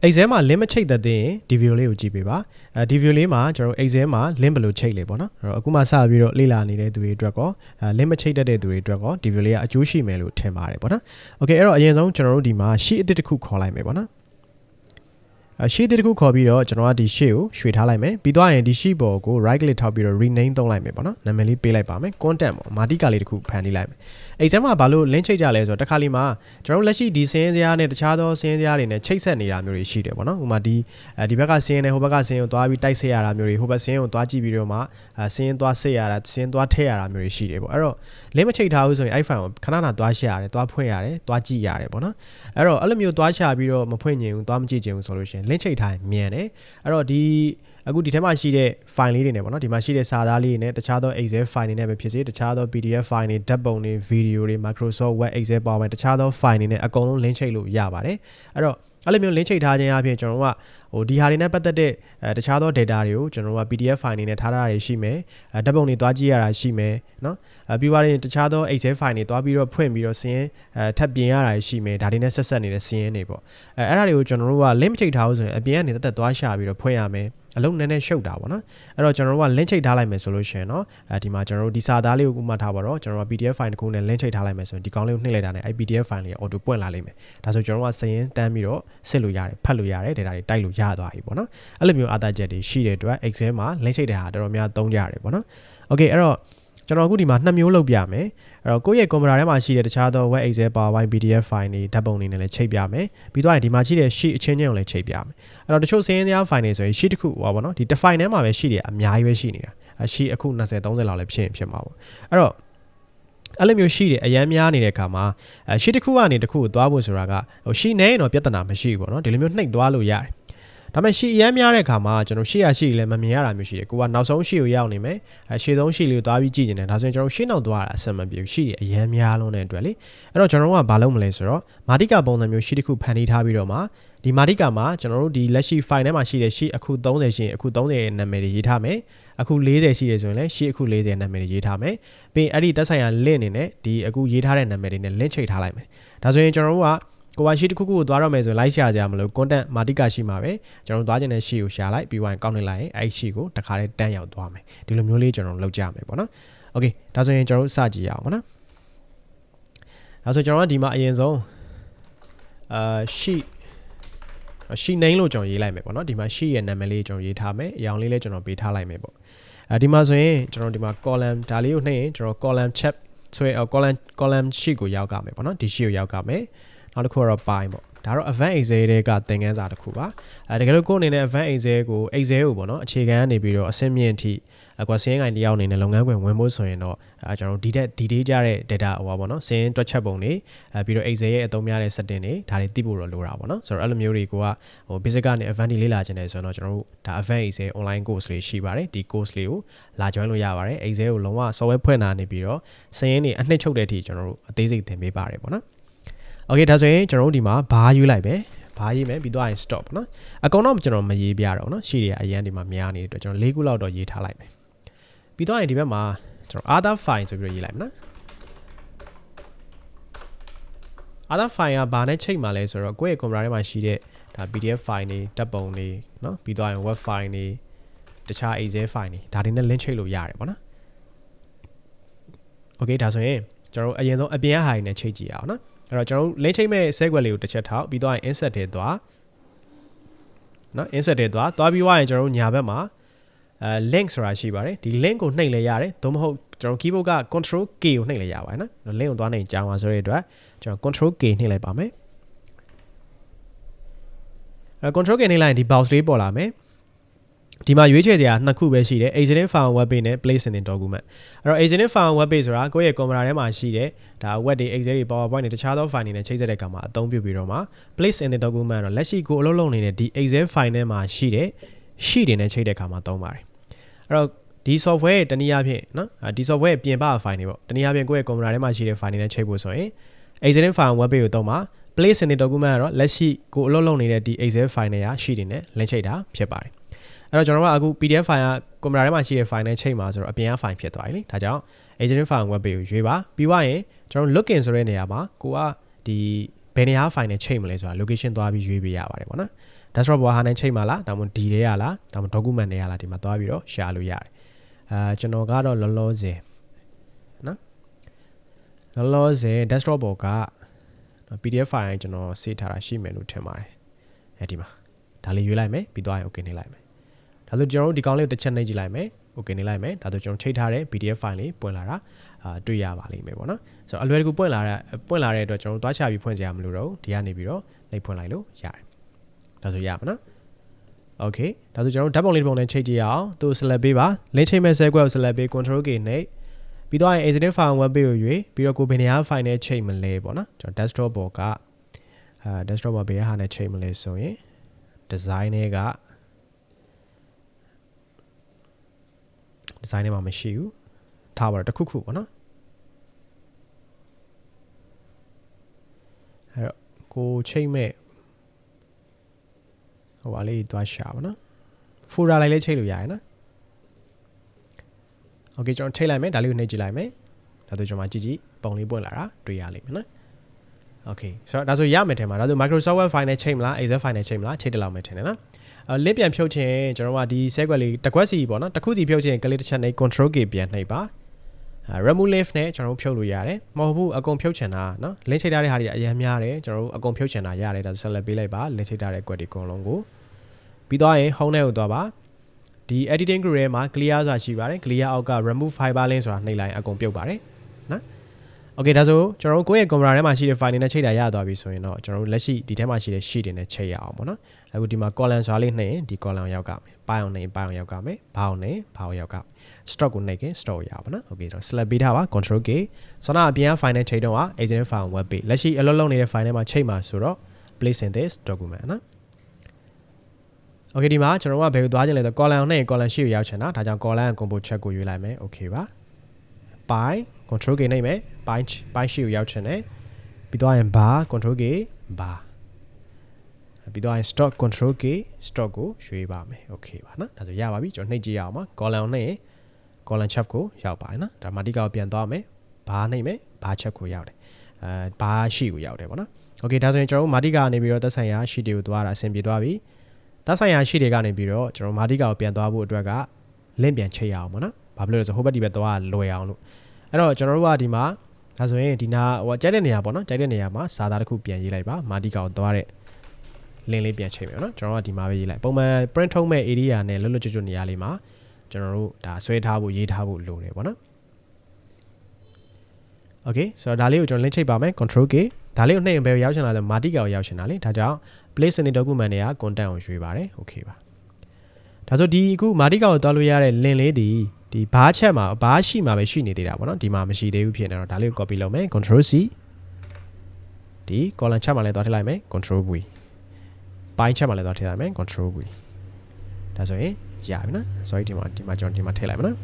exam မှာ link မချိတ်တဲ့တင်ဒီ video လေးကိုကြည့်ပေးပါဒီ video လေးမှာကျွန်တော် exam မှာ link ဘယ်လိုချိတ်လဲပေါ့နော်အဲ့တော့အခုမှစပြီးတော့လေ့လာနေတဲ့သူတွေအတွက်ကော link မချိတ်တဲ့သူတွေအတွက်ကောဒီ video လေးကအကျိုးရှိမယ်လို့ထင်ပါတယ်ပေါ့နော် okay အဲ့တော့အရင်ဆုံးကျွန်တော်တို့ဒီမှာ sheet အသစ်တစ်ခုခေါ်လိုက်မယ်ပေါ့နော်sheet တစ်ခုခေါ်ပြီးတော့ကျွန်တော်ကဒီ sheet ကိုရွှေ့ထားလိုက်မယ်ပြီးတော့ရင်ဒီ sheet ပေါ်ကို right click ထောက်ပြီးတော့ rename သုံးလိုက်မယ်ပေါ့နော်နာမည်လေးပေးလိုက်ပါမယ် content ပေါ့မာတိကာလေးတစ်ခုဖန်တီးလိုက်မယ် exam မှာဘာလို့ link ချိတ်ကြလဲဆိုတော့တစ်ခါလီမှာကျွန်တော်လက်ရှိဒီစင်းစရာနဲ့တခြားသောစင်းစရာတွေနဲ့ချိတ်ဆက်နေတာမျိုးတွေရှိတယ်ပေါ့နော်ဥပမာဒီဘက်ကစင်းနဲ့ဟိုဘက်ကစင်းကိုသွားပြီးတိုက်ဆက်ရတာမျိုးတွေဟိုဘက်စင်းကိုသွားကြည့်ပြီးတော့မှစင်းသွားဆက်ရတာစင်းသွားထည့်ရတာမျိုးတွေရှိတယ်ပေါ့အဲ့တော့ link မချိတ်ထားဘူးဆိုရင်အဲ့ file ကိုခဏသွားရှာရတယ်သွားဖွင့်ရတယ်သွားကြည့်ရတယ်ပေါ့နော်အဲ့တော့အဲ့လိုမျိုးသွားရှာပြီးတော့မဖွင့်ချင်ဘူးသွားမကြည့်ချင်ဘူးဆိုလို့ရှိရင် link ချိတ်ထားရင်မြန်တယ်အဲ့တော့အခုဒီထဲမှာရှိတဲ့ file လေးတွေနဲ့ပေါ့နော်ဒီမှာရှိတဲ့စာသားလေးတွေနဲ့တခြားသော Excel file တွေနဲ့ပဲဖြစ်စေတခြားသော PDF file တွေဓာတ်ပုံတွေ video တွေ Microsoft Word Excel PowerPoint တခြားသော file တွေနဲ့အကုန်လုံး link ချိတ်လို့ရပါတယ်အဲ့တော့အဲ့လိုမျိုး link ချိတ်ထားခြင်းအပြင်ကျွန်တော်တို့ကဒီဟာတွေနဲ့ပတ်သက်တဲ့တခြားသော data တွေကိုကျွန်တော်တို့က PDF file တွေနဲ့ထားတာတွေရှိမယ်ဓာတ်ပုံတွေသွားကြည့်ရတာရှိမယ်နော်ပြီးသွားရင်တခြားသော Excel file တွေသွားပြီးတော့ဖွင့်ပြီးတော့စင်းထပ်ပြင်ရတာရှိမယ်ဒါတွေနဲ့ဆက်ဆက်နေတဲ့စင်းတွေပေါ့အဲ့ဒါတွေကိုကျွန်တော်တို့က link ချိတ်ထားလို့ဆိုရင်အပြင်ကနေတက်သွားရှာပြီးတော့ဖွင့်ရမယ်အလုံးနည်းနည်းရှုပ်တာပေါ့နော်အဲ့တော့ကျွန်တော်တို့က link ချိတ်ထားလိုက်မယ်ဆိုလို့ရှိရင်เนาะဒီမှာကျွန်တော်တို့ဒီစာသားလေးကိုဥပမာထားပါတော့ကျွန်တော်က PDF file တစ်ခုနဲ့ link ချိတ်ထားလိုက်မယ်ဆိုရင်ဒီကောင်းလေးကိုနှိပ်လိုက်တာနဲ့ PDF file လေး auto ပွင့်လာလိမ့်မယ်ဒါဆိုကျွန်တော်ကစရင်တန်းပြီးတော့စစ်လို့ရတယ်ဖတ်လို့ရတယ် data တွေတိုက်လို့ရသွားပြီပေါ့နော်အဲ့လိုမျိုးအားသာချက်တွေရှိတဲ့အတွက် Excel မှာ link ချိတ်တဲ့ဟာတော်တော်များသုံးကြရတယ်ပေါ့နော် okay အဲ့တော့ကျွန်တော်အခုဒီမှာ2မျိုးလုပ်ပြမယ်အဲ့တော့ကိုယ့်ရဲ့ computer ထဲမှာရှိတဲ့တခြားသော web excel powerpoint pdf file တွေဓာတ်ပုံတွေနဲ့လည်းချိတ်ပြမယ်ပြီးတော့ဒီမှာရှိတဲ့ sheet အချင်းချင်းကိုလည်းချိတ်ပြမယ်အဲ့တော့တချို့စင်းစရာ file တွေဆိုရင် sheet တစ်ခုဟောပါတော့ဒီတစ် file ထဲမှာပဲ sheet တွေအများကြီးပဲရှိနေတာ sheet အခု20 30လောက်လည်းဖြစ်မှာပေါ့အဲ့တော့အဲ့လိုမျိုးရှိတယ်အရန်များနေတဲ့အခါမှာsheet တစ်ခုကနေတစ်ခုကိုသွားဖို့ဆိုတာကsheet နဲ့တော့ပြဿနာမရှိဘူးပေါ့နော်ဒီလိုမျိုးနှိပ်သွားလို့ရတယ်ဒါပေမဲ့ရှီအရမ်းများတဲ့အခါမှာကျွန်တော်ရှေ့ရရှီလည်းမမြင်ရတာမျိုးရှိတယ်ကိုကနောက်ဆုံးရှီကိုရောက်နေမယ်ရှေ့ဆုံးရှီလေးကိုသွားပြီးကြည့်နေတယ်ဒါဆိုရင်ကျွန်တော်ရှေ့နောက်သွားတာအဆင်မပြေဘူးရှီအရမ်းများလုံးတဲ့အတွက်လေအဲ့တော့ကျွန်တော်ကဘာလုပ်မလဲဆိုတော့မာတိကာပုံစံမျိုးရှီတစ်ခုဖန်တီးထားပြီးတော့မှဒီမာတိကာမှာကျွန်တော်တို့ဒီလက်ရှိ file ထဲမှာရှိတဲ့ရှီအခု30ရှိရင်အခု30ရဲ့နာမည်တွေရေးထားမယ်အခု40ရှိတယ်ဆိုရင်လည်းရှီအခု40နာမည်တွေရေးထားမယ်ပြီးအဲ့ဒီသက်ဆိုင်ရာ link အနေနဲ့ဒီအခုရေးထားတဲ့နာမည်တွေနဲ့ link ချိတ်ထားလိုက်မယ်ဒါဆိုရင်ကျွန်တော်တို့ကကိုပါရှိတစ်ခုခုကိုသွားတော့မယ်ဆိုရင်လိုက်ရှာကြမလို့ content မာတိကာရှိမှာပဲကျွန်တော်သွားခြင်းတဲ့ sheet ကိုရှာလိုက်ပြီးရင်ကောက်နေလိုက်ရင်အဲ့ sheet ကိုတခါတည်းတန်းရောက်သွားမယ်ဒီလိုမျိုးလေးကျွန်တော်လုပ်ကြမယ်ပေါ့နော် okay ဒါဆိုရင်ကျွန်တော်စကြည့်ရအောင်ပေါ့နော်ဒါဆိုကျွန်တော်ကဒီမှာအရင်ဆုံးsheet name လို့ကျွန်တော်ရေးလိုက်မယ်ပေါ့နော်ဒီမှာ sheet ရဲ့နာမည်လေးကျွန်တော်ရေးထားမယ်အရောင်လေးလည်းကျွန်တော်ပေးထားလိုက်မယ်ပေါ့ဒီမှာဆိုရင်ကျွန်တော်ဒီမှာ column ဒါလေးကိုနှိပ်ရင်ကျွန်တော် column chat ဆိုရင် column sheet ကိုရောက်ကြမယ်ပေါ့နော်ဒီ sheet ကိုရောက်ကြမယ်နောက်တစ်ခုကတော့ ပိုင်းပေါ့ဒါတော့ Advanced Excel တွေကသင်ခန်းစာတစ်ခုပါတကယ်လို့ကိုယ်အနေနဲ့ Advanced Excel ကိုပေါ့နော်အခြေခံကနေပြီးတော့အဆင့်မြင့်အထိကွာစင်းကိုင်းတယောက်အနေနဲ့လုပ်ငန်းခွင်ဝင်ဖို့ဆိုရင်တော့ကျွန်တော်ဒီဒေးကြတဲ့ data ဟောပေါ့နော်စင်းတွက်ချက်ပုံတွေပြီးတော့ Excel ရဲ့အသုံးများတဲ့ setting တွေဒါတွေသိဖို့တော့လိုတာပေါ့နော်ဆိုတော့အဲ့လိုမျိုးတွေကိုကbasic ကနေ Advanced လေ့လာခြင်းတယ်ဆိုတော့ကျွန်တော်တို့ဒါ Advanced Excel online course လေးရှိပါတယ်ဒီ course လေးကိုလာ join လို့ရပါတယ် Excel ကိုလုံးဝ software ဖွင့်တာနေပြီးတော့စင်းတွေအနှစ်ချုပ်တဲ့အထိကျွန်တော်တို့အသေးစိတ်သင်ပေးပါတယ်ပေါ့နော်okay ဒါဆိုရင်ကျွန်တော်တို့ဒီမှာဘားယူလိုက်ပဲဘားရေးမယ်ပြီးတော့ရင် stop เนาะအကောင်တော့ကျွန်တော်မရေးပြတော့เนาะရှီတွေအရင်ဒီမှာများနေတဲ့အတွက်ကျွန်တော်၄ခုလောက်တော့ရေးထားလိုက်မယ်ပြီးတော့ရင်ဒီဘက်မှာကျွန်တော် other file ဆိုပြီးတော့ရေးလိုက်မယ်နော် other file ကဘာနဲ့ချိန်မှာလဲဆိုတော့ကိုယ့်ရဲ့ computer ထဲမှာရှိတဲ့ဒါ PDF file တွေဓာတ်ပုံတွေเนาะပြီးတော့ရင် web file တွေတခြား Excel file တွေဒါတွေနဲ့ link ချိတ်လို့ရတယ်ပေါ့နော် okay ဒါဆိုရင်ကျွန်တော်အရင်ဆုံးအပြင်ဟာတွေနဲ့ချိတ်ကြည့်ရအောင်เนาะအဲ့တော့ကျွန်တော် link ချိတ်မဲ့ sequence လေးကိုတစ်ချက်ထောက်ပြီးတော့ insert ထဲသွားเนาะ insert ထဲသွားပြီးွားရင်ကျွန်တော်ညာဘက်မှာlink ဆိုတာရှိပါတယ်ဒီ link ကိုနှိပ်လဲရတယ်သို့မဟုတ်ကျွန်တော် keyboard က control k ကိုနှိပ်လဲရပါတယ်နော် link ကိုသွားနေကြာမှာဆိုတဲ့အတွက်ကျွန်တော် control k နှိပ်လိုက်ပါမယ်control k နှိပ်လိုက်ရင်ဒီ box လေးပေါ်လာမယ်ဒီမှာရွေးချယ်စရာနှစ်ခုပဲရှိတယ် existing file web page နဲ့ place in the document အဲ့တော့ existing file web page ဆိုတာကိုယ့်ရဲ့ computer ထဲမှာရှိတဲ့ဒါ web တွေ excel တွေ powerpoint တွေတခြားသော file တွေနဲ့ချိတ်ဆက်တဲ့အခါမှာအသုံးပြုပြီးတော့မှ place in the document တော့လက်ရှိကိုအလုပ်လုပ်နေတဲ့ဒီ excel file ထဲမှာရှိတဲ့ sheet တွေနဲ့ချိတ်တဲ့အခါမှာသုံးပါတယ်အဲ့တော့ဒီ software ရဲ့တနည်းအားဖြင့်နော်ဒီ software ရဲ့ပြင်ပ file တွေပေါ့တနည်းအားဖြင့်ကိုယ့်ရဲ့ computer ထဲမှာရှိတဲ့ file တွေနဲ့ချိတ်ဖို့ဆိုရင် existing file web page ကိုသုံးပါ place in the document ကတော့လက်ရှိကိုအလုပ်လုပ်နေတဲ့ဒီ excel file တွေရာ sheet တွေနဲ့ link ချိတ်တာဖြစ်ပါတယ်အဲ့တော့ကျွန်တော်ကအခု PDF file က computer ထဲမှာရှိတဲ့ file နဲ့ချိန်မှာဆိုတော့အပြင်က file ဖြစ်သွားပြီလေဒါကြောင့် existing file web page ကိုရွေးပါပြီးွားရင်ကျွန်တော် login ဆိုတဲ့နေရာမှာကိုကဒီ ဘယ်နေရာ file နဲ့ချိန်မလဲဆိုတာ location သွားပြီးရွေးပေးရပါတယ်ပေါ့နော် desktop ပေါ်ဟာနဲ့ချိန်မှာလားဒါမှမဟုတ် D ထဲရလားဒါမှမဟုတ် document ထဲရလားဒီမှာသွားပြီးတော့ share လို့ရတယ်ကျွန်တော်ကတော့လောလောဆယ်နော်လောလောဆယ် desktop ပေါ်က PDF file ကျွန်တော် save ထားတာရှိမယ်လို့ထင်ပါတယ်အဲဒီမှာဒါလေးရွေးလိုက်မယ်ပြီးသွားရင် okay နေလိုက်မယ်ဒါဆိုကျွန်တော်တို့ဒီကောင်လေးကိုတစ်ချက်နှိပ်ကြည့်လိုက်မယ် okay နေလိုက်မယ်ဒါဆိုကျွန်တော်ချိန်ထားတဲ့ PDF file လေးပွင့်လာတာတွေ့ရပါလိမ့်မယ်ပေါ့နော်ဆိုတော့အလွယ်တကူပွင့်လာတဲ့အတွက်ကျွန်တော်တို့တွားချပြီးဖွင့်ကြရမလို့တော့ဒီကနေပြီးတော့နှိပ်ဖွင့်လိုက်လို့ရတယ်ဒါဆိုရပါနော် okay ဒါဆိုကျွန်တော်တို့ဓာတ်ပုံလေးတစ်ပုံနဲ့ချိန်ကြည့်ရအောင်သူ့ select ပေးပါ link ချိန်မဲ့ set ကို select ပေး control K နှိပ်ပြီးတော့ exit file web page ကိုရွေးပြီးတော့ကိုဘယ်နေရာ file နဲ့ချိန်မလဲပေါ့နော်ကျွန်တော် desktop ပေါ်ကdesktop ပေါ်ဘယ်ဟာနဲ့ချိန်မလဲဆိုရင် design တွေကdesign ထဲမှာမရှိဘူးထားပါတော့တစ်ခုခုပေါ့နော်အဲ့တော့ကိုချိန်မဲ့ဟိုပါလေးတွားရှာပါနော် folder လိုက်လေးချိန်လို့ရတယ်နော် okay ကျွန်တော်ချိန်လိုက်မယ်ဒါလေးကိုနှိပ်ကြည့်လိုက်မယ်ဒါဆိုကျွန်တော်ကြည့်ပုံလေးပွင့်လာတာတွေ့ရလိမ့်မယ်နော် okay ဆိုတော့ဒါဆိုရမယ်ထင်ပါဒါဆို Microsoft Word file နဲ့ချိန်မလား Excel file နဲ့ချိန်မလားချိန်တလောက်မယ်ထင်တယ်နော်link ပြန်ဖြုတ်ခြင်းကျွန်တော်ကဒီ set ကွက်လေးတစ်ခွက်စီပေါ့နော်တစ်ခုစီဖြုတ်ခြင်းကလေးတစ်ချက်နဲ့ control K ပြန်နှိပ်ပါ remove link နဲ့ကျွန်တော်တို့ဖြုတ်လို့ရတယ်မဟုတ်ဘူးအကုန်ဖြုတ်ချင်တာနော် link ချိန်ထားတဲ့ဟာတွေအရင်များတယ်ကျွန်တော်တို့အကုန်ဖြုတ်ချင်တာရတယ်ဒါဆို select ပေးလိုက်ပါ link ချိန်ထားတဲ့ကွက်တွေအကုန်လုံးကိုပြီးသွားရင် home ထဲကိုသွားပါဒီ editing group ထဲမှာ clear ဆိုတာရှိပါတယ် clear အောက်က remove fiber link ဆိုတာနှိပ်လိုက်အကုန်ပြုတ်ပါတယ်နော် okay ဒါဆိုကျွန်တော်တို့ကိုယ့်ရဲ့ computer ထဲမှာရှိတဲ့ file တွေနဲ့ချိန်တာရသွားပြီဆိုရင်တော့ကျွန်တော်တို့လက်ရှိဒီထဲမှာရှိတဲ့ sheet တွေနဲ့ချိန်ရအောင်ပေါ့နော်အခုဒီမှာ column ဆိုတာလေးနှိပ်ရင်ဒီ column ရောက်ကမယ်ပိုင်းအောင်နှိပ်ပိုင်းအောင်ရောက်ကမယ်ဘာအောင်နှိပ်ဘာအောင်ရောက်ကမယ် stock ကိုနှိပ်ခင် stock ရပါနော် okay တော့ select ပေးထားပါ control K ဆောနာအပြင် file နဲ့ချိန်တော့က exit file web page လက်ရှိအလုပ်လုပ်နေတဲ့ file ထဲမှာချိန်မှာဆိုတော့ place in this document နော် okay ဒီမှာကျွန်တော်ကဘယ်ကိုသွားခြင်းလဲဆို column နဲ့ column sheet ကိုရောက်ချင်တာဒါကြောင့် column combo check ကိုရွေးလိုက်မယ် okay ပါပိုင်း control K နှိပ်မယ်ပိုင်း sheet ကိုရောက်ချင်တယ်ပြီးတော့ရင် bar control K bar ပြီးတော့ stock control K stock ကိုရွေးပါမယ် okay ပါနော်ဒါဆိုရပါပြီကျွန်တော်နှိပ်ကြည့်ရအောင်ပါ column နဲ့ column check ကိုရောက်ပါတယ်နော်ဒါမာတိကောက်ပြန်သွားမယ် bar နှိပ်မယ် bar check ကိုရောက်တယ်bar sheet ကိုရောက်တယ်ပေါ့နော် okay ဒါဆိုရင်ကျွန်တော်မာတိကနေပြီးတော့သက်ဆိုင်ရာ sheet တွေကိုသွားတာအဆင်ပြေသွားပြီသက်ဆိုင်ရာ sheet တွေကနေပြီးတော့ကျွန်တော်မာတိကောက်ပြန်သွားဖို့အတွက်က link ပြန်ချိန်ရအောင်ပေါ့နော်ဘာဖြစ်လို့လဲဆိုဟိုဘက်ဒီဘက်သွားလွယ်အောင်လို့အဲ့တော့ကျွန်တော်တို့ကဒီမှာဒါဆိုရင်ဒီနာဟိုကြိုက်တဲ့နေရာပေါ့နော်ကြိုက်တဲ့နေရာမှာစာသားတစ်ခုပြန်ရေးလိုက်ပါမာတိကောက်သွားတဲ့ link လေးပြန်ချိန်မယ်နော်ကျွန်တော်ကဒီမှာပဲရေးလိုက်ပုံမှန် print ထုတ်မဲ့ area နဲ့လွတ်လွတ်ကျွတ်ကျွတ်နေရာလေးမှာကျွန်တော်တို့ဒါဆွဲထားဖို့ရေးထားဖို့လိုတယ်ပေါ့နော် okay ဆိုတော့ဒါလေးကိုကျွန်တော် link ချိန်ပါမယ် control K ဒါလေးကိုနှိပ်ရင်ဘယ်ရောက်ချင်လာလဲမာတိကောက်ရောက်ချင်တာလေဒါကြောင့် place in the document တွေက content ကိုရွေးပါတယ် okay ပါဒါဆိုဒီအခုမာတိကောက်ကိုသွားလို့ရတဲ့ link လေးဒီဘားချက်မှာဘားရှိမှာပဲရှိနေသေးတာပေါ့နော်ဒီမှာမရှိသေးဘူးဖြစ်နေတော့ဒါလေးကို copy လုပ်မယ် control C ဒီ column ချက်မှာလည်းသွားထည့်လိုက်မယ် control V ပိုင်းချက်မှာလည်းသွားထည့်လိုက်မယ် control V ဒါဆိုရင်ရပြီနော် sorry ဒီမှာကျွန်တော်ဒီမှာထည့်လိုက်မယ်နော်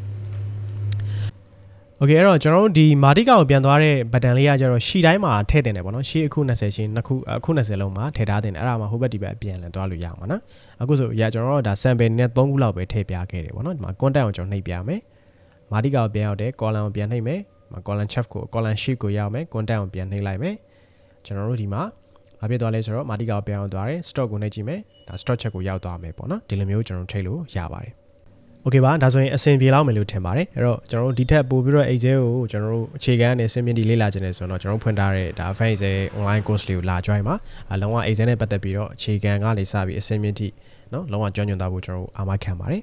okay အဲ့တော့ကျွန်တော်တို့ဒီမာတိကောက်ကိုပြန်သွားတဲ့ button လေးကကျတော့ရှီတိုင်းမှာထည့်တင်တယ်ပေါ့နော်ရှီအခု20ရှင်းနှစ်ခုအခု20လုံးမှာထည့်ထားတင်တယ်အဲ့ဒါမှဟိုဘက်ဒီဘက်အပြန်လဲသွားလို့ရမှာနော်အခုဆိုရကျွန်တော်တို့ဒါ sample နဲ့3ခုလောက်ပဲထည့်ပြခဲ့တယ်ပေါ့နော်ဒီမှာ content ကိုကျွန်တော်နှိပ်ပြမယ်မာတိကောက်ပြန်ရောက်တယ် column ကိုပြန်နှိပ်မယ် column chef ကို column sheet ကိုရောက်မယ် content ကိုပြန်နှိပ်လိုက်မယ်ကျွန်တော်တို့ဒီမှာဘာဖြစ်သွားလဲဆိုတော့မာတိကောက်ပြန်ရောက်သွားတယ် stock ကိုနှိပ်ကြည့်မယ်ဒါ stock check ကိုရောက်သွားမယ်ပေါ့နော်ဒီလိုမျိုးကျွန်တော်ထိလို့ရပါတယ် okay ပါဒါဆိုရင်အဆင်ပြေလောက်မယ်လို့ထင်ပါတယ်အဲ့တော့ကျွန်တော်တို့ဒီထက်ပို့ပြီးတော့ Excel ကိုကျွန်တော်တို့အခြေခံနဲ့အဆင့်မြင့်ဒီလေ့လာခြင်းနဲ့ဆိုတော့ကျွန်တော်တို့ဖွင့်ထားတဲ့ဒါ Advanced Excel online course လေးကိုလာ join ပါလုံးဝ Excel နဲ့ပတ်သက်ပြီးတော့အခြေခံကနေစပြီးအဆင့်မြင့်ထိเนาะလုံးဝကျွမ်းကျင်သွားဖို့ကျွန်တော်တို့အားမခံပါတယ်